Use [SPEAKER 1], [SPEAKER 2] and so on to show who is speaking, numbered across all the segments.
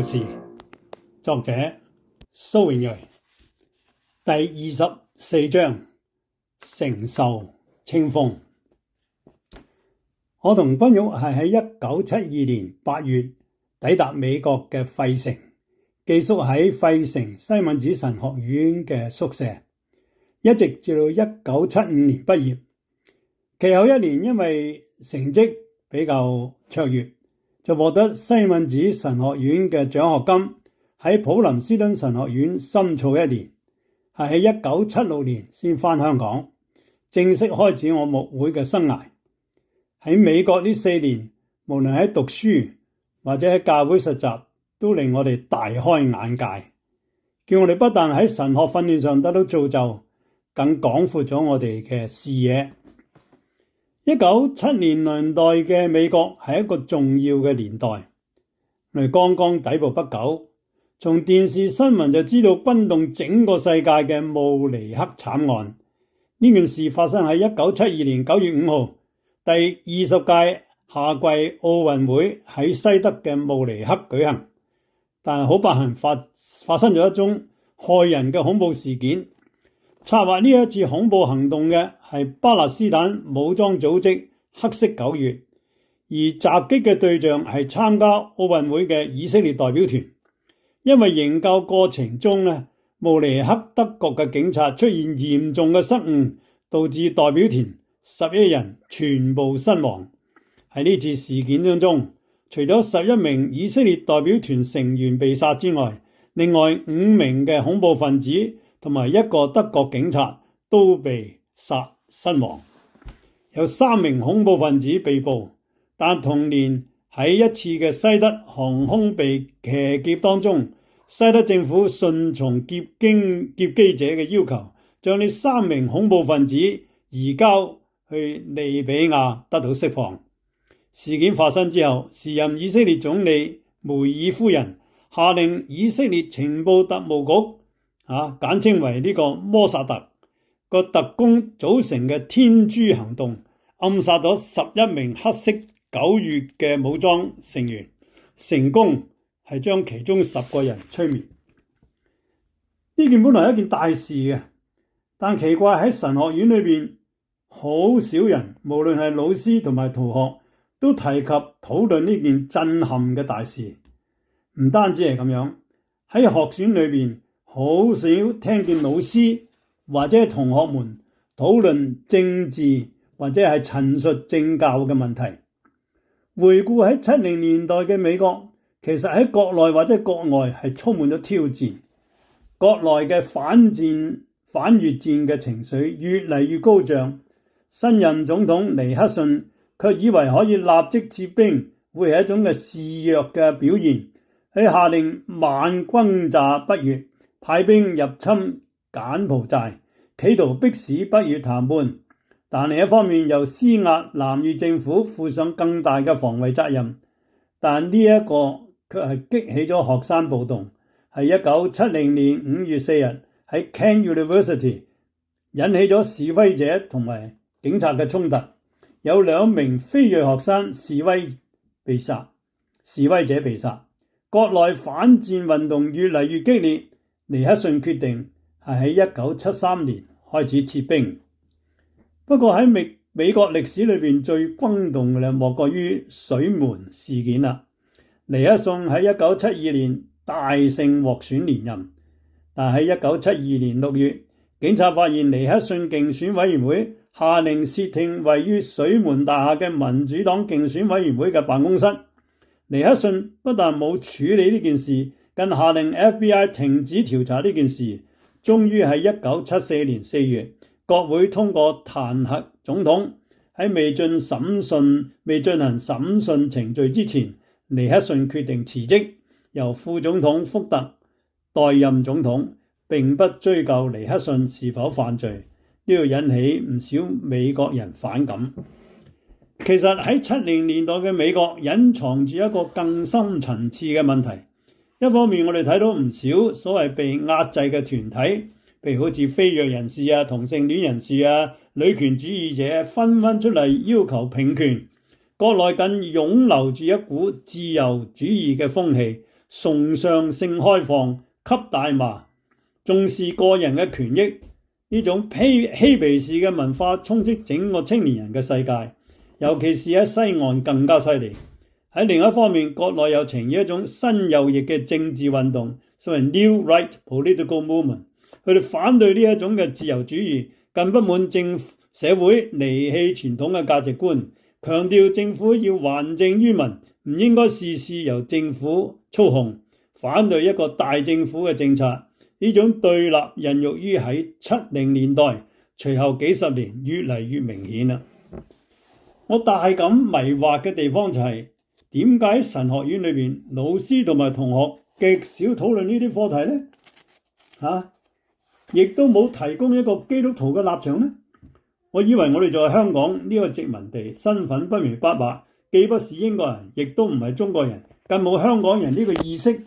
[SPEAKER 1] 事，作者蘇榮睿。第24章，承受清風。我同君玉係喺1972年8月抵達美國嘅費城，寄宿喺費城西敏寺神學院嘅宿舍，一直至到1975年畢業。其後一年因為成績比較卓越，就獲得西敏寺神學院嘅獎學金，喺普林斯頓神學院深造一年，係喺1976年先返香港，正式開始我牧會嘅生涯。喺美國呢4年，無論喺讀書或者喺教會實習，都令我哋大開眼界，叫我哋不但喺神學訓練上得到造就，更廣闊咗我哋嘅視野。1970年代嘅美國係一個重要嘅年代，我哋剛剛抵步不久，從電視新聞就知道轟動整個世界嘅慕尼黑慘案。呢件事發生喺1972年9月5號，第20屆夏季奧運會喺西德嘅慕尼黑舉行，但係好不幸發生咗一宗害人嘅恐怖事件。策劃呢一次恐怖行動嘅係巴勒斯坦武裝組織黑色9月，而襲擊嘅對象係參加奧運會嘅以色列代表團。因為營救過程中慕尼黑德國嘅警察出現嚴重嘅失誤，導致代表團11人全部身亡。喺呢次事件當中，除咗11名以色列代表團成員被殺之外，另外5名嘅恐怖分子同埋1個德國警察都被殺身亡，有3名恐怖分子被捕。但同年喺一次嘅西德航空被騎劫當中，西德政府順從劫機者嘅要求，將呢3名恐怖分子移交去利比亞得到釋放。事件發生之後，時任以色列總理梅爾夫人下令以色列情報特務局簡稱為呢個摩薩特個特工組成嘅天誅行動，暗殺咗11名黑色9月嘅武裝成員，成功係將其中10個人摧滅。呢件本來係一件大事嘅，但奇怪喺神學院裏邊，好少人，無論係老師同埋同學，都提及討論呢件震撼嘅大事。唔單止係咁樣，喺學院裏邊，好少聽見老師或者同學們討論政治或者係陳述政教嘅問題。回顧喺70年代嘅美國，其實喺國內或者國外係充滿咗挑戰。國內嘅反越戰嘅情緒越嚟越高漲。新任總統尼克遜卻以為可以立即撤兵，會係一種嘅示弱嘅表現，佢下令猛轟炸北越，派兵入侵柬埔寨，企圖迫使北越談判。但另一方面又施壓南越政府負上更大嘅防衛責任。但呢一個卻係激起咗學生暴動，係1970年5月4日喺 Kent University 引起咗示威者同埋警察嘅衝突，有2名非裔學生示威者被殺。國內反戰運動越嚟越激烈，尼克遜決定係喺1973年開始撤兵。不過喺美國歷史裏邊最轟動嘅莫過於水門事件啦。尼克遜喺1972年大勝獲選連任，但喺1972年6月，警察發現尼克遜競選委員會下令竊聽位於水門大廈嘅民主黨競選委員會嘅辦公室。尼克遜不但冇處理呢件事，更下令 FBI 停止調查呢件事。終於喺1974年4月，國會通過彈劾總統。喺未進行審訊程序之前，尼克遜決定辭職，由副總統福特代任總統，並不追究尼克遜是否犯罪。呢個引起唔少美國人反感。其實喺70年代嘅美國隱藏住一個更深層次嘅問題。一方面我哋睇到唔少所謂被壓制嘅團體，譬如好似非裔人士同性戀人士女權主義者紛紛出嚟要求平權。國內更湧流住一股自由主義嘅風氣，崇尚性開放、吸大麻、重視個人嘅權益，呢種嬉皮士嘅文化充斥整個青年人嘅世界，尤其是喺西岸更加犀利。喺另一方面，國內又呈現一種新右翼嘅政治運動，所謂 New Right Political Movement。佢哋反對呢一種嘅自由主義，更不滿社會離棄傳統嘅價值觀，強調政府要還政於民，唔應該事事由政府操控，反對一個大政府嘅政策。呢種對立孕育於喺70年代，隨後幾十年越嚟越明顯啦。我大感迷惑嘅地方就係點解神學院裏邊老師同埋同學極少討論呢啲課題呢？亦都冇提供一個基督徒嘅立場呢？我以為我哋在香港呢個殖民地，身份不明不白，既不是英國人，亦都唔係中國人，更冇香港人呢個意識，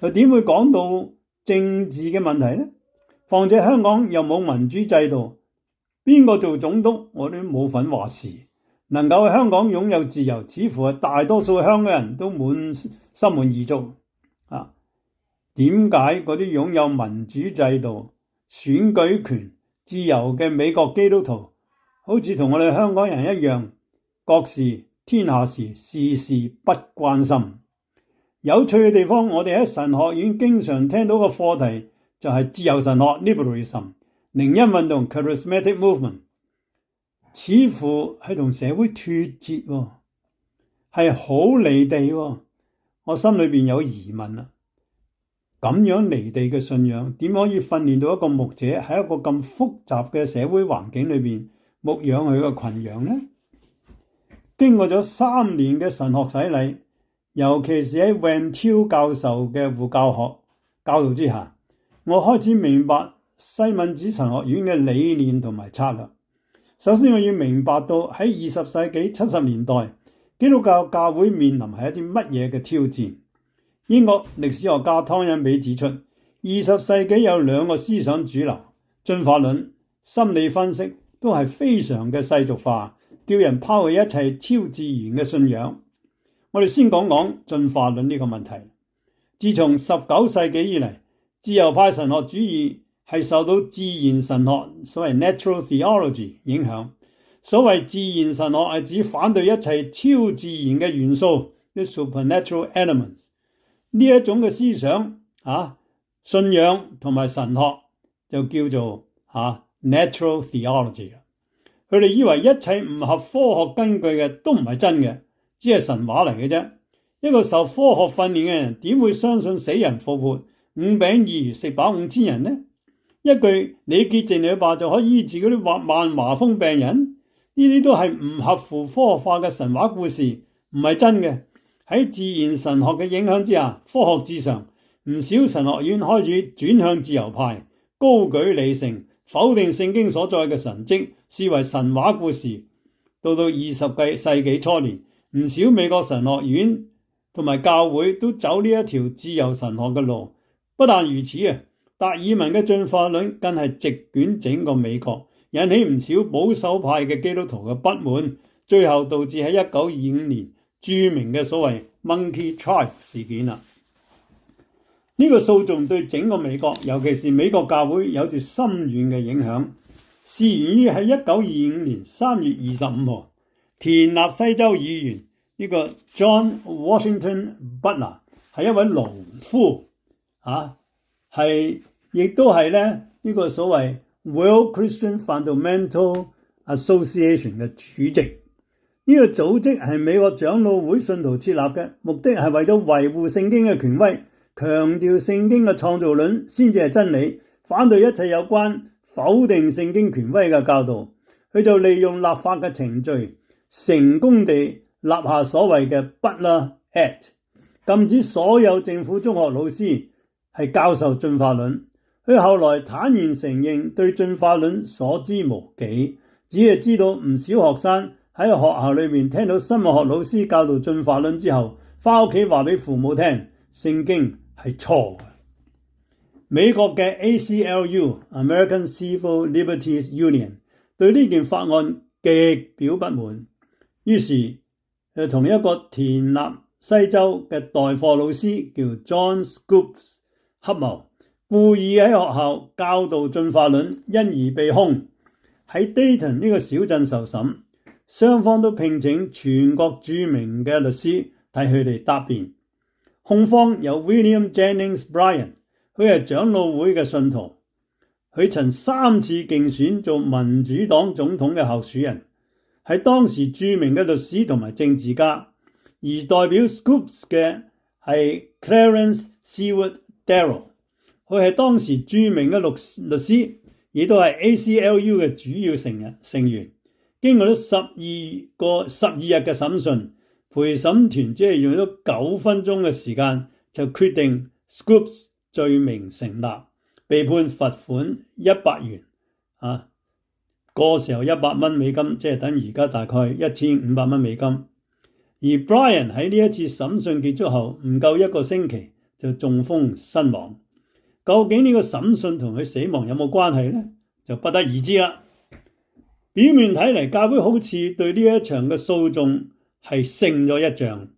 [SPEAKER 1] 又點會講到政治嘅問題呢？況且香港又冇民主制度，邊個做總督我都冇份話事。能夠喺香港擁有自由，似乎係大多數香港人都心滿意足。點解嗰啲擁有民主制度、選舉權、自由嘅美國基督徒，好似同我哋香港人一樣，國事天下事，事事不關心？有趣嘅地方，我哋喺神學院經常聽到嘅課題就係自由神學 liberalism、靈恩運動 charismatic movement， 似乎係同社會脫節，係好離地。我心裏邊有疑問啦。咁樣離地嘅信仰，點可以訓練到一個牧者喺一個咁複雜嘅社會環境裏邊牧養佢嘅群羊呢？經過咗3年嘅神學洗禮，尤其是喺 Van Til 教授嘅護教學教導之下，我開始明白西敏寺神學院嘅理念同埋策略。首先我要明白到喺20世紀70年代，基督教教會面臨係一啲乜嘢嘅挑戰。英國歷史學家湯恩比指出，20世紀有2個思想主流，進化論、心理分析都係非常嘅世俗化，叫人拋棄一切超自然嘅信仰。我哋先講講進化論呢個問題。自從19世紀以嚟，自由派神學主義係受到自然神學所謂 natural theology 影響。所謂自然神學係指反對一切超自然嘅元素，啲 supernatural elements。呢一種嘅思想信仰同埋神學就叫做natural theology。佢哋以為一切唔合科學根據嘅都唔係真嘅，只係神話嚟嘅啫。一個受科學訓練嘅人點會相信死人復活、5餅2魚食飽5000人呢？一句你潔淨你吧就可以醫治嗰啲萬麻風病人？呢啲都係唔合乎科學化嘅神話故事，唔係真嘅。喺自然神學嘅影響之下，科學至上，唔少神學院開始轉向自由派，高舉理性，否定聖經所在嘅神蹟，視為神話故事。到20世紀初年，唔少美國神學院同埋教會都走呢一條自由神學嘅路。不但如此達爾文嘅進化論更係席捲整個美國，引起唔少保守派嘅基督徒嘅不滿，最後導致喺1925年著名嘅所謂 Monkey Trial 事件啦。呢個訴訟對整個美國，尤其是美國教會有住深遠嘅影響。事源於喺1925年3月25號，田納西州議員呢個 John Washington Butler 係一位農夫，亦都係呢個所謂 World Christian Fundamental Association 嘅主席。呢個組織係美國長老會信徒設立嘅，目的係為咗維護聖經嘅權威，強調聖經嘅創造論先至係真理，反對一切有關否定聖經權威嘅教導。佢就利用立法嘅程序，成功地立下所謂嘅 Butler Act， 禁止所有政府中學老師係教授進化論。佢後來坦然承認對進化論所知無幾，只係知道唔少學生喺學校裏面聽到生物學老師教導進化論之後，翻屋企話俾父母聽，聖經係錯嘅。美國嘅 ACLU American Civil Liberties Union 對呢件法案極表不滿，於是同一個田納西州嘅代課老師叫 John Scoops 合謀，故意喺學校教導進化論，因而被控。喺 Dayton 呢個小鎮受審，雙方都聘請全國著名嘅律師替佢哋答辯。控方有 William Jennings Bryan， 佢係長老會嘅信徒，佢曾3次競選做民主黨總統嘅候選人，係當時著名嘅律師同埋政治家。而代表 Scoops 嘅係 Clarence Seward Darrell， 佢係當時著名嘅律師，亦都係 ACLU 嘅主要成員。經過咗12日嘅審訊，陪審團只係用咗9分鐘嘅時間就決定 Scoops 罪名成立，被判罰款100元，嗰時候100蚊美金，即係等而家大概1500蚊美金。而 Bryan 喺呢一次審訊結束後唔夠1個星期就中風身亡。究竟呢個審訊同佢死亡有冇關係呢？就不得而知啦。表面睇嚟，教會好似對呢一場嘅訴訟係勝咗一仗，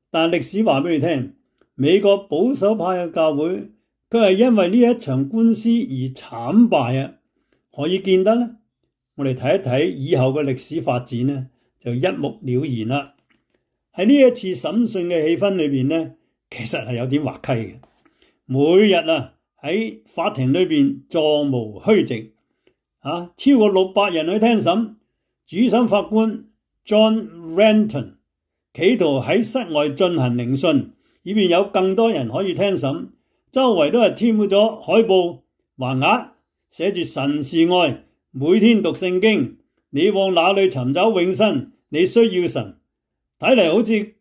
[SPEAKER 1] 但歷史話俾你聽，美國保守派嘅教會佢係因為呢一場官司而慘敗啊！可以見得呢，我哋睇一睇以後嘅歷史發展呢，就一目了然啦。喺呢一次審訊嘅氣氛裏邊呢，其實係有點滑稽嘅。每日喺法庭裏邊座無虛席，超過600人去聽審。主審法官 John Renton 企圖喺室外進行聆訊，以便有更多人可以聽審。周圍都係貼滿咗海報、橫額，寫住神是愛，每天讀聖經，你往哪裏尋找永生？你需要神。睇嚟好似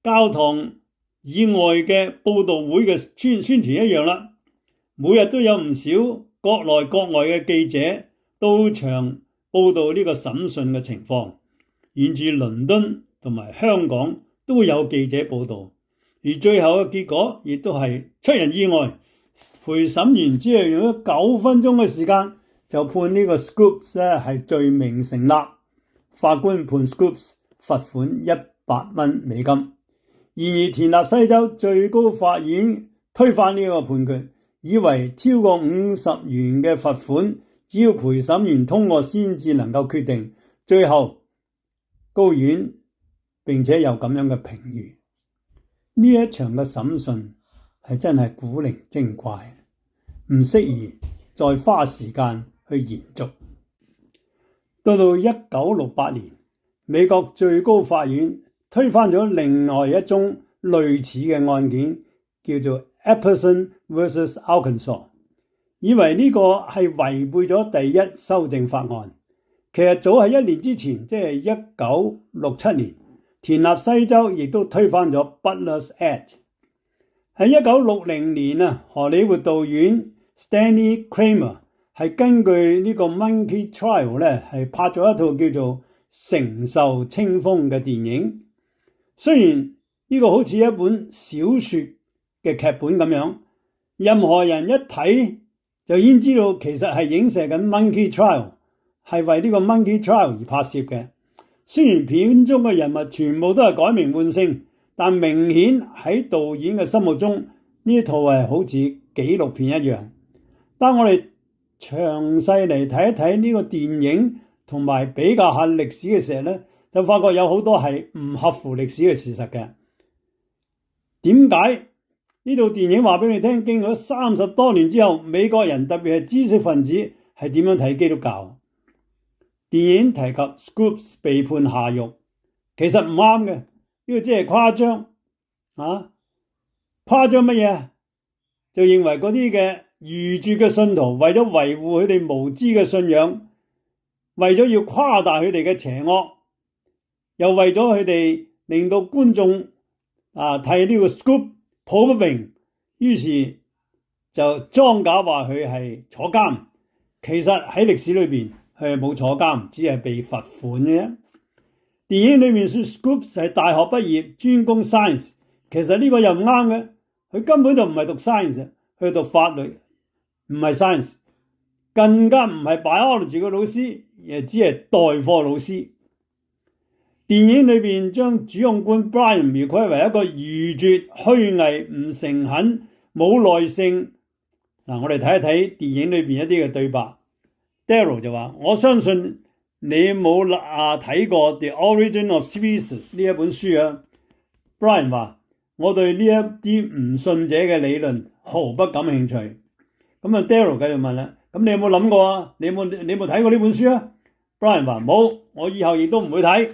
[SPEAKER 1] 教堂以外嘅佈道會嘅宣傳一樣啦。每日都有唔少國內國外嘅記者到場報道呢個審訊嘅情況，沿住倫敦同埋香港都有記者報道。而最後嘅結果亦都係出人意外，陪審員只係用咗9分鐘嘅時間就判呢個 Scoops 係罪名成立。法官判 Scoops 罰款100蚊美金。然而田納西州最高法院推翻呢個判決，以為超過50元嘅罰款只要陪審員通過先至能夠決定。最後高院並且有咁樣嘅評語，呢一場嘅審訊係真係古靈精怪，唔適宜再花時間去延續。到1968年，美國最高法院推翻咗另外一宗類似嘅案件，叫做 Epperson vs. Arkansas， 以為呢個係違背咗第一修正法案。其實早喺1年之前，即係1967年，田納西州亦都推翻咗 Butler's Act。喺1960年荷里活導演 Stanley Kramer 係根據呢個 Monkey Trial 係拍咗一套叫做承受清風嘅電影。雖然呢個好似一本小說嘅劇本咁樣，任何人一睇就已經知道其實係影射緊 Monkey Trial， 係為呢個 Monkey Trial 而拍攝嘅。雖然片中嘅人物全部都係改名換姓，但明顯喺導演嘅心目中呢套係好似紀錄片一樣。當我哋詳細嚟睇一睇呢個電影同埋比較下歷史嘅時候呢，就發覺有好多係唔合乎歷史嘅事實嘅。點解呢套電影話俾你聽，經過30多年之後，美國人特別係知識分子係點樣睇基督教？電影提及 Scoops 被判下獄，其實唔啱嘅，呢個只係誇張。誇張乜嘢？就認為嗰啲嘅愚拙嘅信徒為咗維護佢哋無知嘅信仰，為咗要誇大佢哋嘅邪惡，又為咗佢哋令到觀眾替呢個 Scoop 抱不平，於是就裝假話佢係坐監。其實喺歷史裏邊佢係冇坐監，只係被罰款嘅。電影裏面說 Scoop 係大學畢業，專攻 science， 其實呢個又唔啱嘅。佢根本就唔係讀 science， 佢讀法律，唔係 science， 更加唔係 biology 嘅老師，而只係代課老師。電影裏邊將主控官 Brian 描繪為一個愚拙、虛偽、唔誠懇、冇耐性。嗱，我哋睇一睇電影裏邊一啲嘅對白。Daryl 就話：我相信你冇睇過《The Origin of Species》呢一本書啊。Brian 話：我對呢一啲唔信者嘅理論毫不感興趣。咁啊 Daryl 繼續問啦：咁你有冇諗過啊？你有冇睇過呢本書啊？ Brian 話：冇，我以後亦都唔會睇。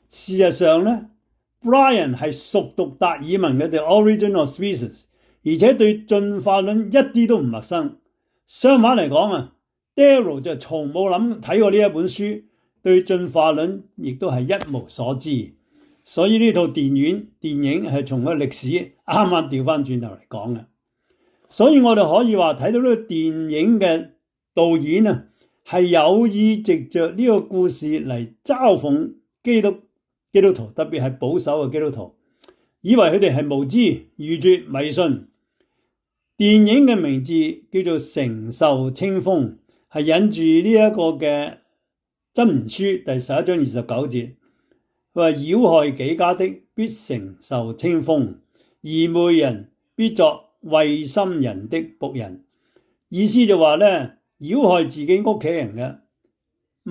[SPEAKER 1] 事實上咧 ，Brian 係熟讀達爾文嘅《The Origin of Species》，而且對進化論一啲都唔陌生。相反嚟講啊，Daryl 就從冇睇過呢一本書，對進化論亦都係一無所知。所以呢套電影係從個歷史啱啱調翻轉頭嚟講嘅。所以我哋可以話睇到呢個電影嘅導演啊，係有意藉着呢個故事嚟嘲諷基督徒，特別係保守嘅基督徒，以為佢哋係無知、愚拙、迷信。電影嘅名字叫做《承受清風》，係引住呢一個嘅箴言書第11章29節，佢話：擾害己家的必承受清風，愚昧人必作慧心人的僕人。意思就話咧，擾害自己屋企人嘅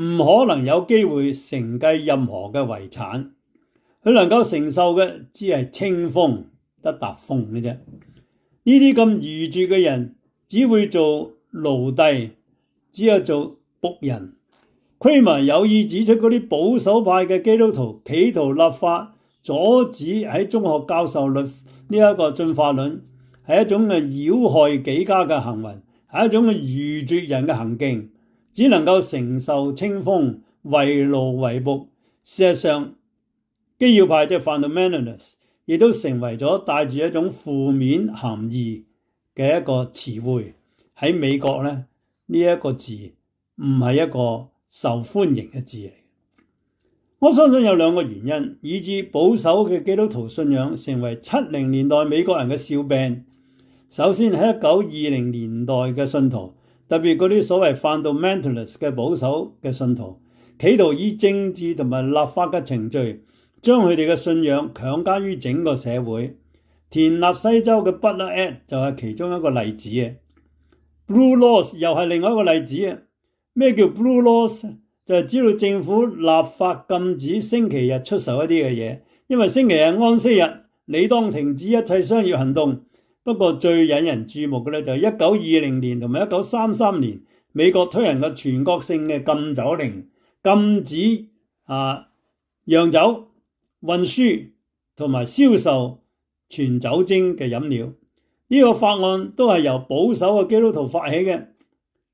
[SPEAKER 1] 唔可能有機會承繼任何嘅遺產，佢能夠承受嘅只係清風，得笪風嘅啫。呢啲咁愚拙嘅人只會做奴隸，只有做僕人。Kramer 有意指出嗰啲保守派嘅基督徒企圖立法阻止喺中學教授呢一個進化論，係一種嘅擾害己家嘅行為，係一種嘅愚拙人嘅行徑，只能夠承受清風，為奴為僕。事實上，基要派即係 fundamentalists 亦都成為咗帶住一種負面含義嘅一個詞彙。喺美國咧，呢一個字唔係一個受歡迎嘅字嚟。我相信有兩個原因，以致保守嘅基督徒信仰成為70年代美國人嘅笑柄。首先喺1920年代嘅信徒，特別嗰啲所謂 fundamentalist 嘅保守嘅信徒，企圖以政治同埋立法嘅程序將佢哋嘅信仰強加於整個社會。田納西州嘅 Butler Act 就係其中一個例子啊。Blue Laws 又係另外一個例子啊。咩叫 Blue Laws？ 就係知道政府立法禁止星期日出售一啲嘅嘢，因為星期日安息日，理當停止一切商業行動。不過最引人注目嘅咧，就係1920年同埋1933年美國推行嘅全國性嘅禁酒令，禁止釀酒、運輸同埋銷售全酒精嘅飲料。呢個法案都係由保守嘅基督徒發起嘅，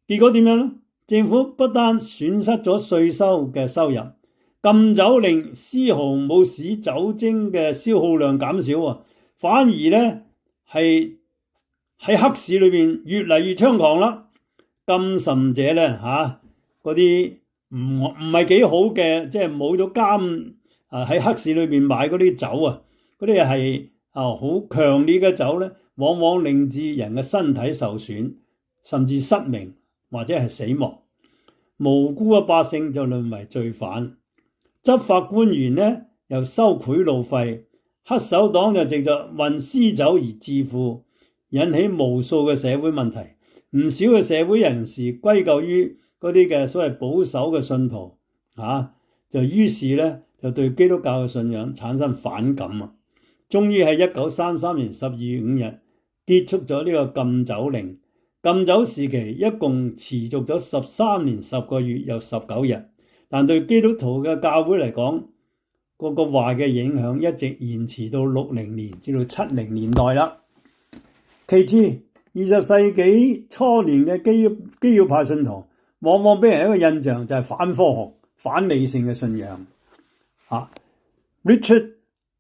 [SPEAKER 1] 結果點樣呢？政府不單損失咗稅收嘅收入，禁酒令絲毫冇使酒精嘅消耗量減少啊，反而咧係喺黑市裏邊越嚟越猖狂啦。更甚者咧嗰啲唔係幾好嘅，即係冇咗監喺黑市裏邊買嗰啲酒啊，嗰啲係好強烈嘅酒咧，往往令至人嘅身體受損，甚至失明或者係死亡。無辜嘅百姓就淪為罪犯，執法官員呢又收賄賂費，黑手黨就藉着運私酒而致富，引起無數嘅社會問題。唔少嘅社會人士歸咎於嗰啲嘅所謂保守嘅信徒就於是咧就對基督教嘅信仰產生反感啊！終於喺1933年12月5日結束咗呢個禁酒令。禁酒時期一共持續咗13年10個月又19日，但對基督徒嘅教會嚟講，個壞嘅影響一直延遲到60年至到70年代啦。其次，20世紀初年嘅基要派信徒往往俾人一個印象就係反科學、反理性嘅信仰。Richard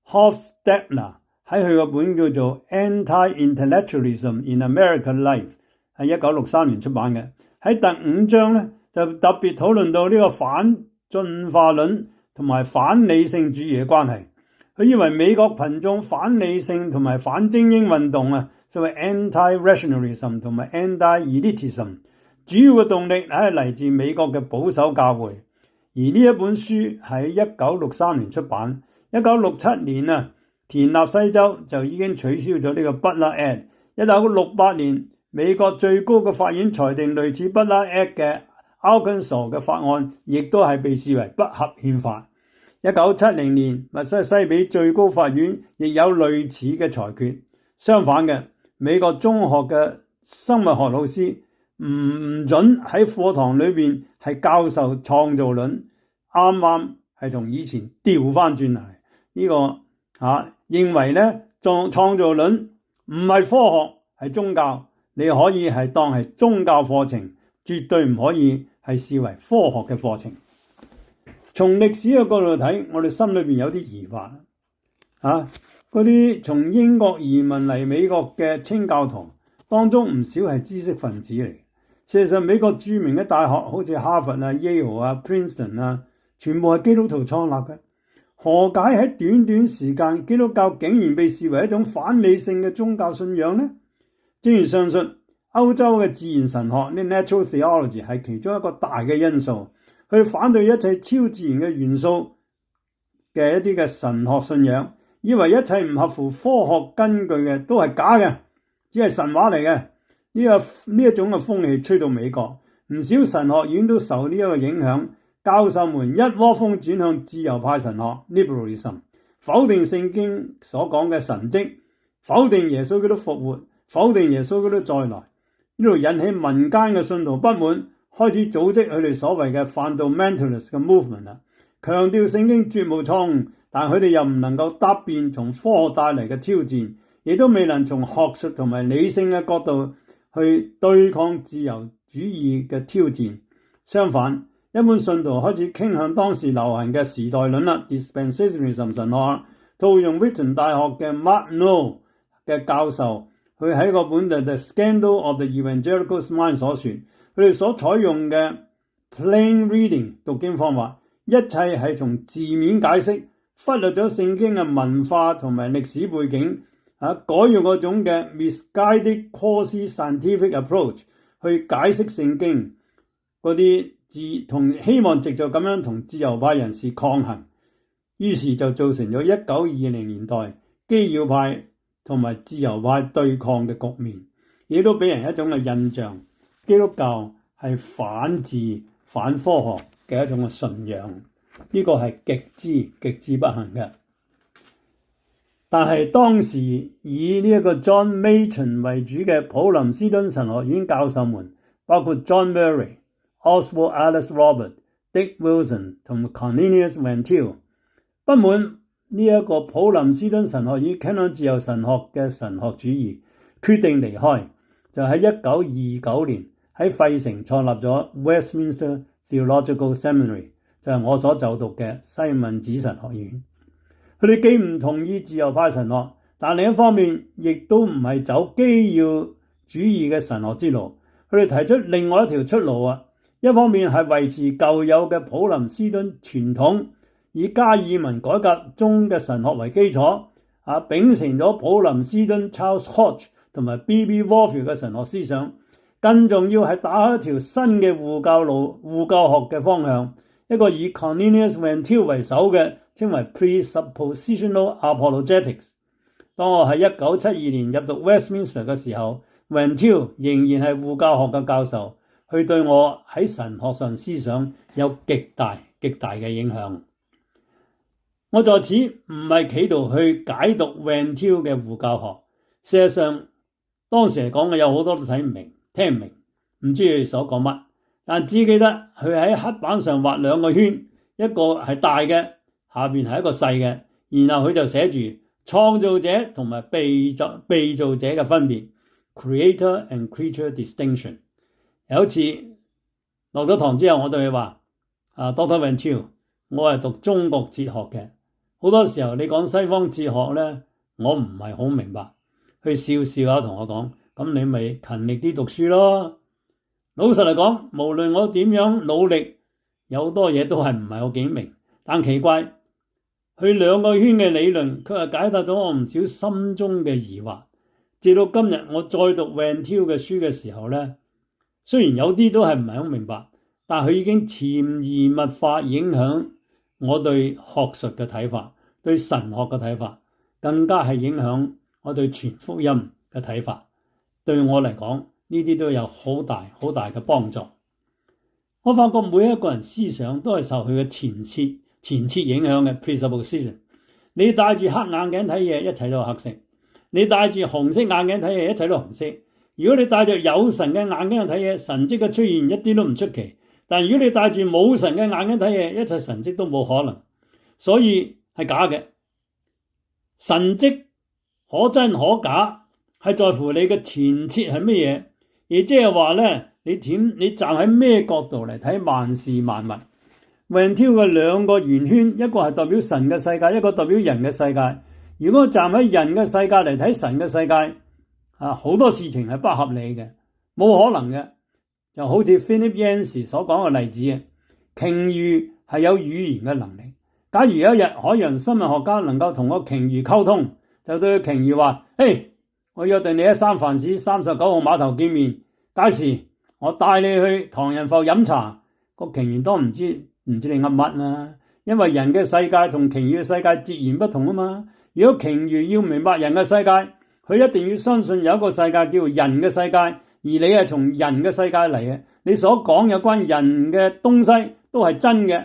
[SPEAKER 1] Hofstadter 喺佢個本叫做《Anti-Intellectualism in American Life》係1963年出版嘅，喺第5章咧就特別討論到呢個反進化論同埋反理性主義嘅關係。佢認為美國群眾反理性同埋反精英運動所謂 anti-rationalism 同埋 anti-elitism 主要嘅動力係嚟自美國嘅保守教會，而呢一本書喺1963年出版，1967年田納西州就已經取消咗呢個 Butler Act。1968年美國最高嘅法院裁定類似 Butler Act 嘅 Arkansas 嘅法案亦都係被視為不合憲法。1970年密西西比最高法院亦有類似嘅裁決。相反嘅，美國中學嘅生物學老師唔准喺課堂裏邊係教授創造論，啱啱係同以前調翻轉嚟。呢個認為咧創造論唔係科學，係宗教，你可以係當係宗教課程，絕對唔可以係視為科學嘅課程。從歷史嘅角度睇，我哋心裏邊有啲疑惑。嗰啲從英國移民嚟美國嘅清教徒當中唔少係知識分子嚟。事實上，美國著名嘅大學好似哈佛耶魯Princeton 全部係基督徒創立嘅。何解喺短短時間，基督教竟然被視為一種反理性嘅宗教信仰呢？正如上述，歐洲嘅自然神學呢 Natural Theology 係其中一個大嘅因素，去反對一切超自然嘅元素嘅一啲嘅神學信仰，以為一切唔合乎科學根據嘅都係假嘅，只係神話嚟嘅。呢一種嘅風氣吹到美國，唔少神學院都受呢一個影響，教授們一窩蜂轉向自由派神學 Liberalism， 否定聖經所講嘅神蹟，否定耶穌基督復活，否定耶穌基督再來。呢度引起民間嘅信徒不滿，開始組織佢哋所謂嘅 fundamentalist 嘅 movement， 強調聖經絕無錯誤，但佢哋又唔能夠答辯從科學帶嚟嘅挑戰，亦都未能從學術同埋理性嘅角度去對抗自由主義嘅挑戰。相反，一般信徒開始傾向當時流行嘅時代論Dispensationalism 神學，套用 Wheaton 大學嘅 Mark Noll 嘅教授，佢喺個本《The Scandal of the Evangelical Mind》所說，佢哋所採用嘅 plain reading 讀經方法，一切係從字面解釋，忽略咗聖經嘅文化同埋歷史背景，改用嗰種嘅 misguided quasi-scientific approach 去解釋聖經嗰啲希望藉著咁樣同自由派人士抗衡，於是就造成咗1920年代基要派同埋自由派對抗嘅局面，亦都俾人一種嘅印象，基督教係反智反科學嘅一種嘅信仰，呢個係極之不幸嘅。但係當時以呢一個 John Mayton 為主嘅普林斯頓神學院教授們，包括 John Murray、Oswald Alice Robert、Dick Wilson 同 Cornelius Van Til， 不滿呢一個普林斯頓神學院傾向自由神學嘅神學主義，決定離開，就喺1929年喺費城創立咗 Westminster Theological Seminary， 就係我所就讀嘅西敏寺神學院。佢哋既唔同意自由派神學，但另一方面亦都唔係走基要主義嘅神學之路。佢哋提出另外一條出路，一方面係維持舊有嘅普林斯頓傳統，以加爾文改革中嘅神學為基礎，秉承咗普林斯頓 Charles Hodge 同埋 B.B. Warfield 嘅神學思想。更重要係打開一條新嘅護教學嘅方向，一個以 Cornelius Van Til 為首嘅稱為 Presuppositional Apologetics。當我喺1972年入讀 Westminster 嘅時候， Van Til 仍然係護教學嘅教授，佢對我喺神學上思想有極大嘅影響。我在此唔係企圖去解讀 Van Til 嘅護教學，事實上當時嚟講嘅有好多都睇唔明、聽唔明，唔知佢所講乜，但只記得佢喺黑板上畫兩個圈，一個係大嘅，下邊係一個細嘅，然後佢就寫住創造者同埋被造者嘅分別 Creator and Creature Distinction。 有一次落咗堂之後，我對佢話Dr. Van Til， 我係讀中國哲學嘅，好多時候你講西方哲學咧，我唔係好明白。佢笑下同我講，咁你咪勤力啲讀書咯。老實嚟講，無論我點樣努力，有好多嘢都係唔係好幾明。但奇怪，佢兩個圈嘅理論，佢係解答咗我唔少心中嘅疑惑。直到今日我再讀 Van Til 嘅書嘅時候咧，雖然有啲都係唔係好明白，但佢已經潛移默化影響我對學術嘅睇法，對神學嘅睇法，更加係影響我對傳福音嘅睇法。對我嚟講，呢啲都有好大好大嘅幫助。我發覺每一個人思想都係受佢嘅前設影響嘅 presupposition。你戴住黑眼鏡睇嘢，一切都係黑色；你戴住紅色眼鏡睇嘢，一切都係紅色。如果你戴着有神嘅眼鏡睇嘢，神蹟嘅出現一啲都唔出奇。但如果你戴住冇神嘅眼鏡睇嘢，一切神蹟都冇可能。所以係假嘅。神蹟可真可假，係在乎你嘅前設係乜嘢。亦即係話咧，你站喺咩角度嚟睇萬事萬物。Van Til嘅兩個圓圈，一個係代表神嘅世界，一個代表人嘅世界。如果站喺人嘅世界嚟睇神嘅世界，好多事情係不合理嘅，冇可能嘅。就好似 Philip Yancey 所講嘅例子啊，鯨魚係有語言嘅能力。假如有一日海洋生物學家能夠同個鯨魚溝通，就對個鯨魚話：嘿，我約定你喺三藩市39號碼頭見面，屆時我帶你去唐人埠飲茶。個鯨魚都唔知你噏乜啦，因為人嘅世界同鯨魚嘅世界截然不同啊嘛。如果鯨魚要明白人嘅世界，佢一定要相信有一個世界叫人嘅世界，而你係從人嘅世界嚟嘅，你所講有關人嘅東西都係真嘅。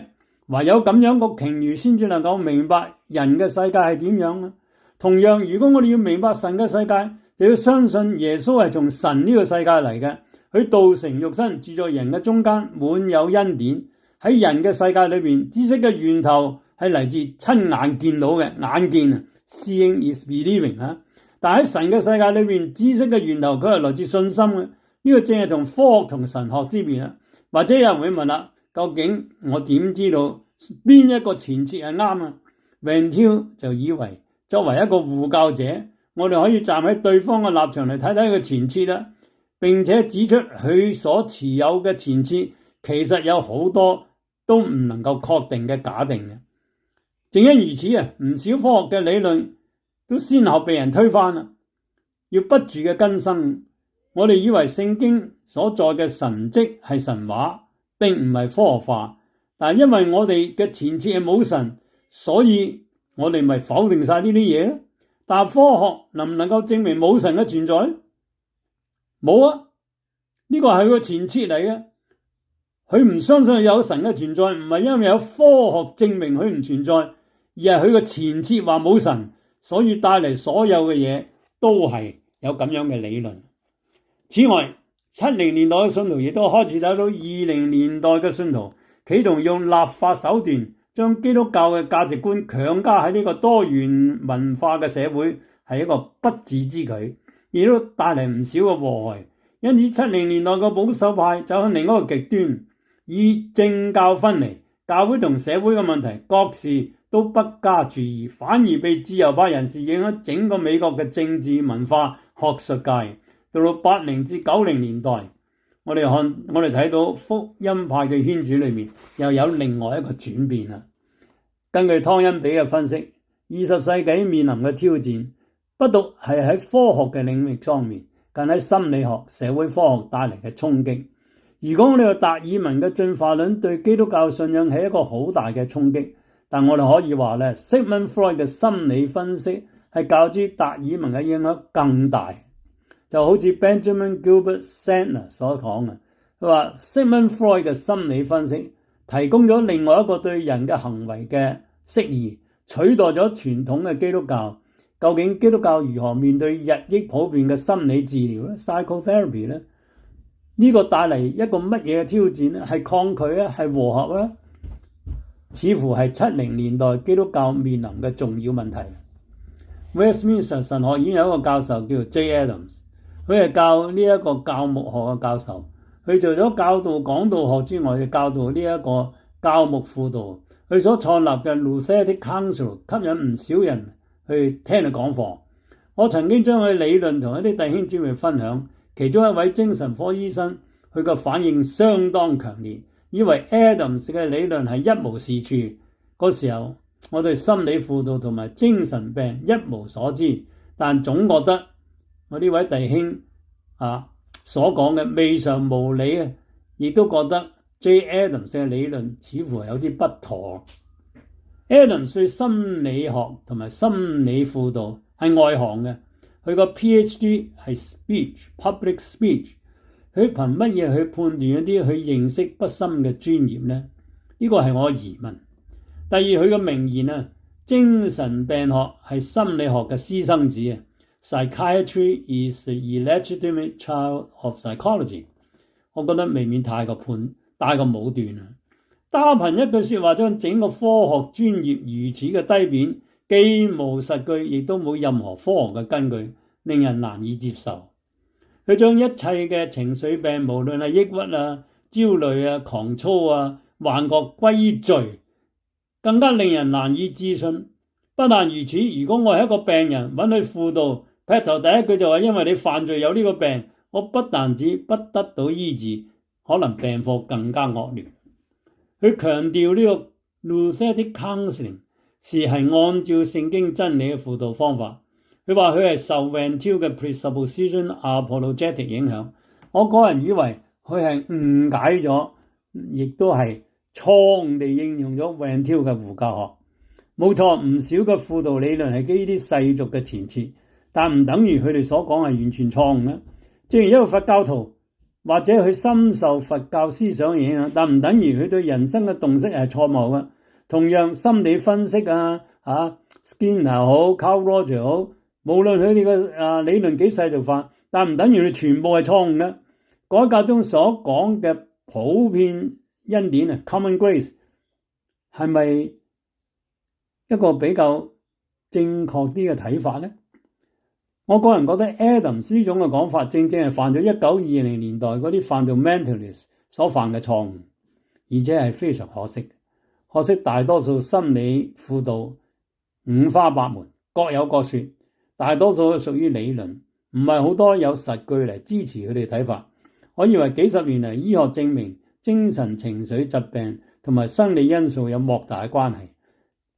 [SPEAKER 1] 唯有咁樣個鯨魚先至能夠明白人嘅世界係點樣啊。同樣，如果我哋要明白神嘅世界，就要相信耶穌係從神呢個世界嚟嘅，佢道成肉身住在人嘅中間，滿有恩典。喺人嘅世界裏邊，知識嘅源頭係嚟自親眼見到嘅，眼見啊 ，seeing is believing 啊。但喺神嘅世界裏邊，知識嘅源頭佢係來自信心嘅。呢個正係同科學同神學之別啊。或者有人會問啦，究竟我點知道邊一個前設係啱啊？ Van Til 就以為作為一個護教者，我哋可以站喺對方嘅立場嚟睇睇佢前設啦，並且指出佢所持有嘅前設其實有好多都唔能夠確定嘅假定嘅。正因如此啊，唔少科學嘅理論都先後被人推翻啦，要不住嘅更新。我哋以為聖經所在嘅神蹟係神話，並唔係科學化。但係因為我哋嘅前設係冇神，所以我哋咪否定晒呢啲嘢咯。但係科學能唔能夠證明冇神嘅存在？冇啊，呢個係個前設嚟嘅。佢唔相信有神嘅存在，唔係因為有科學證明佢唔存在，而係佢個前設話冇神，所以帶嚟所有嘅嘢都係有咁樣嘅理論。此外，70年代嘅信徒亦都開始睇到20年代嘅信徒企圖用立法手段將基督教嘅價值觀強加喺呢個多元文化嘅社會，係一個不智之舉，亦都帶嚟唔少嘅禍害。因此70年代嘅保守派走向另一個極端，以政教分離，教會同社會嘅問題各事都不加注意，反而被自由派人士影響整個美國嘅政治文化學術界。到80至90年代，我哋睇到福音派嘅圈子裏面又有另外一個轉變啦。根據湯恩比嘅分析，20世紀面臨嘅挑戰不獨係喺科學嘅領域方面，更喺心理學、社會科學帶嚟嘅衝擊。如果我哋嘅達爾文嘅進化論對基督教信仰係一個好大嘅衝擊，但我哋可以話咧，Sigmund Freud 嘅心理分析係較之達爾文嘅影響更大。就好似 Benjamin Gilbert Sandler 所講嘅，佢話 Sigmund Freud 嘅心理分析提供咗另外一個對人嘅行為嘅釋義，取代咗傳統嘅基督教。究竟基督教如何面對日益普遍嘅心理治療咧 ？Psychotherapy 咧？呢個帶嚟一個乜嘢嘅挑戰咧？係抗拒啊，係和合啊？似乎係70年代基督教面臨嘅重要問題。Westminster 神學院有一個教授叫 J. Adams。佢係教呢一個教牧學嘅教授，佢除咗教導講道學之外，佢教導呢一個教牧輔導。佢所創立嘅 Lutheran Council 吸引唔少人去聽佢講課。我曾經將佢理論同一啲弟兄姊妹分享，其中一位精神科醫生，佢個反應相當強烈，以為 Adams 嘅理論係一無是處。嗰時候我對心理輔導同埋精神病一無所知，但總覺得我呢位弟兄所講嘅未嘗無理啊，亦都覺得 J. Adams 嘅理論似乎有啲不妥。Adams 對心理學同埋心理輔導係外行嘅，佢個 PhD 係 public speech， 佢憑乜嘢去判斷一啲佢認識不深嘅專業呢？呢個係我疑問。第二，佢嘅名言啊，精神病學係心理學嘅私生子啊 ，Psychiatry is the illegitimate child of psychology。我覺得未免太過武斷啊！單憑一句說話將整個科學專業如此嘅低貶，既無實據，亦都冇任何科學嘅根據，令人難以接受。佢將一切嘅情緒病，無論係抑鬱啊、焦慮啊、狂躁啊、幻覺歸罪，更加令人難以置信。不但如此，如果我係一個病人，揾佢輔導，劈頭第一句就話因為你犯罪有呢個病，我不但止不得到醫治，可能病況更加惡劣。佢強調呢個 Nouthetic Counseling 係按照聖經真理嘅輔導方法。佢話佢係受 Van Til 嘅 Presupposition Apologetic 影響。我個人以為佢係誤解咗，亦都係錯誤地應用咗 Van Til 嘅護教學。冇錯，唔少嘅輔導理論係基於啲世俗嘅前設，但唔等於佢哋所講係完全錯誤嘅。正如一個佛教徒，或者佢深受佛教思想影響，但唔等於佢對人生嘅洞悉係錯誤嘅。同樣心理分析Skinner 好 Carl Rogers 好，無論佢哋嘅理論幾世俗化，但唔等於佢全部係錯誤嘅。改革中所講嘅普遍恩典啊 ，Common Grace 係咪一個比較正確啲嘅睇法呢？我個人覺得 Adams 呢種嘅講法，正正係犯咗1920年代嗰啲 fundamentalist 所犯嘅錯誤，而且係非常可惜。可惜大多數心理輔導五花八門，各有各說，大多數屬於理論，唔係好多有實據嚟支持佢哋睇法。我以為幾十年嚟，醫學證明精神情緒疾病同埋生理因素有莫大嘅關係。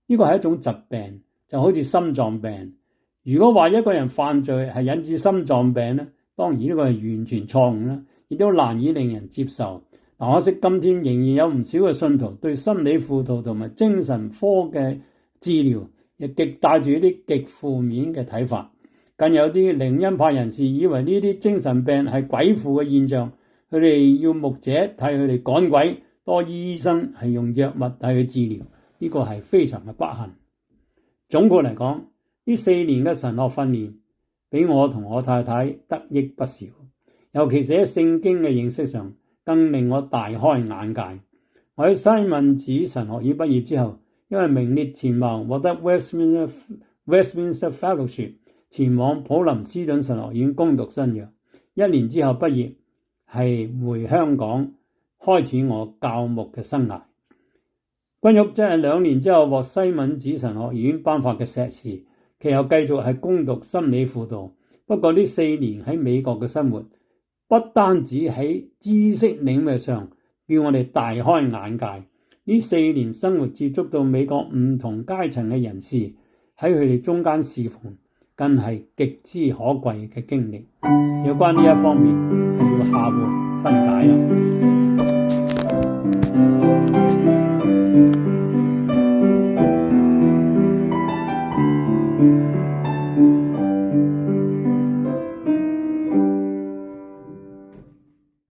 [SPEAKER 1] 呢個係一種疾病，就好似心臟病。如果話一個人犯罪係引致心臟病呢，當然呢個係完全錯誤啦，亦都難以令人接受。但可惜今天仍然有唔少嘅信徒對心理輔導同埋精神科嘅治療亦極帶住一啲極負面嘅睇法。更有啲靈恩派人士以為呢啲精神病係鬼附嘅現象，佢哋要牧者替佢哋趕鬼，多醫生係用藥物替佢治療，呢個係非常嘅不幸。總括嚟講，呢4年嘅神學訓練俾我同我太太得益不少，尤其是喺聖經嘅認識上，更令我大開眼界。我喺西敏寺神學院畢業之後，因為名列前茅獲得 Westminster Fellowship， 前往普林斯頓神學院攻讀新約。1年之後畢業，係回香港開始我教牧嘅生涯。君玉即係2年之後獲西敏寺神學院頒發嘅碩士，其後繼續係攻讀心理輔導。不過呢4年喺美國嘅生活，不單止喺知識領域上叫我哋大開眼界，呢4年生活接觸到美國唔同階層嘅人士，喺佢哋中間侍奉，更係極之可貴嘅經歷。有關呢一方面係要下回分解啦。